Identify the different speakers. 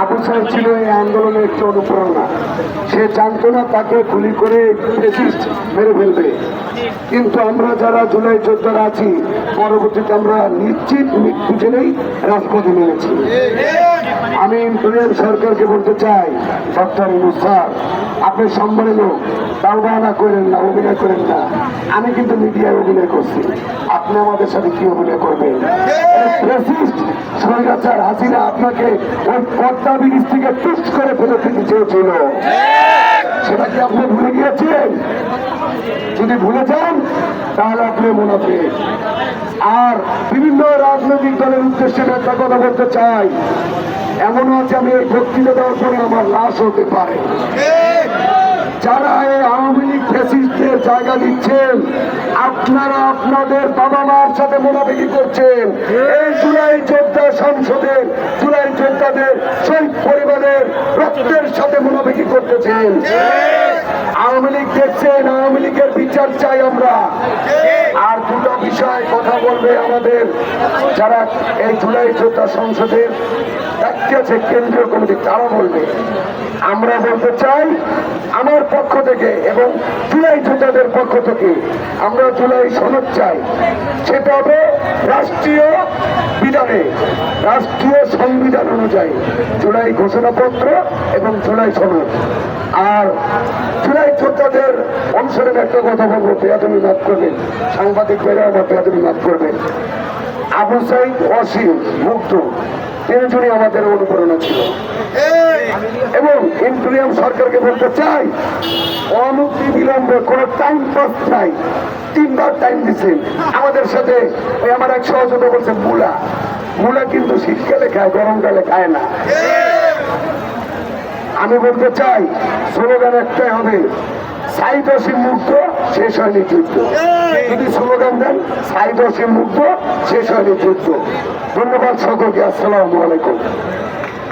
Speaker 1: আবু সাইদ ছিল এই আন্দোলনের একটি অনুপ্রেরণা। সে জানতো না তাকে গুলি করে ফ্যাসিস্ট মেরে ফেলবে, কিন্তু আমরা যারা জুলাই যোদ্ধারা আছি পরবর্তীতে আমরা নিশ্চিত মৃত্যু জেনেই রাজপথে নেমেছি। আমি ইন্টারিয়াম সরকারকে বলতে চাই, ডক্টর ইউনূস স্যার, আপনি সম্মানিত দাওয়ানা করেন না, অভিনয় করেন না। আমি কিন্তু মিডিয়ায় অভিনয় করছি, আপনি আমাদের সাথে কি অভিনয় করবেন? স্বৈরাচার হাসিনা আপনাকে ওই পদ্মা ব্রিজ থেকে টুস করে ফেলে দিতে চেয়েছিল, সেটা কি আপনি ভুলে গিয়েছেন? যদি ভুলে যান তাহলে আপনি মুনাফিক। আর বিভিন্ন রাজনৈতিক দলের উদ্দেশ্যে একটা কথা বলতে চাই, এমনও আছে আমি এই বক্তৃতা দেওয়ার পরে আমার লাশ হতে পারে। যারা এই আওয়ামী লীগ ফ্যাসিস্টদের জায়গা দিচ্ছেন, আপনারা আপনাদের বাবা মার সাথে মুনাফিকি করছেন। এই জুলাই যোদ্ধা সংসদের জুলাই যোদ্ধাদের শহীদ পরিবারের রক্তের সাথে মুনাফিকি করতেছেন। আওয়ামী লীগ দেখছেন, আওয়ামী লীগের বিচার চাই আমরা। আর দুটো বিষয় কথা বলবে আমাদের যারা এই জুলাই যোদ্ধা সংসদের দায়িত্বে আছে, কেন্দ্রীয় কমিটি, তারা বলবে। আমরা বলতে চাই আমার পক্ষ থেকে এবং জুলাই যোদ্ধাদের পক্ষ থেকে আমরা জুলাই সনদ চাই। সেটা হবে রাষ্ট্রীয় বিধানে, রাষ্ট্রীয় সংবিধান অনুযায়ী জুলাই ঘোষণাপত্র এবং জুলাই সনদ। আর জুলাই যোদ্ধাদের অনুসরণে একটা কথা বলবো, বেয়াদবি মাফ করবেন, সাংবাদিক ভাইরা আমার বেয়াদবি মাফ করবেন। আবু সাইদ, অসীম, মুগ্ধ, তিনজনই আমাদের অনুপ্রেরণা ছিল। এবং ইন্টারিয়াম সরকারকে বলতে চাই, অনতি বিলম্বে কোন টাইম পাস নাই, 3 বার টাইম দিচ্ছেন আমাদের সাথে। ওই আমার এক সহযোগী বলছে মূলা কিন্তু শীতকালে খায়, গরমকালে খায় না। আমি বলতে চাই স্লোগান একটাই হবে, সাইদ অসীম মুক্ত, শেষ হয়নি যুদ্ধ। যদি স্লোগান দেন সাইদ অসীম মুক্ত, শেষ হয়নি যুদ্ধ। ধন্যবাদ সকলকে, আসসালামু আলাইকুম।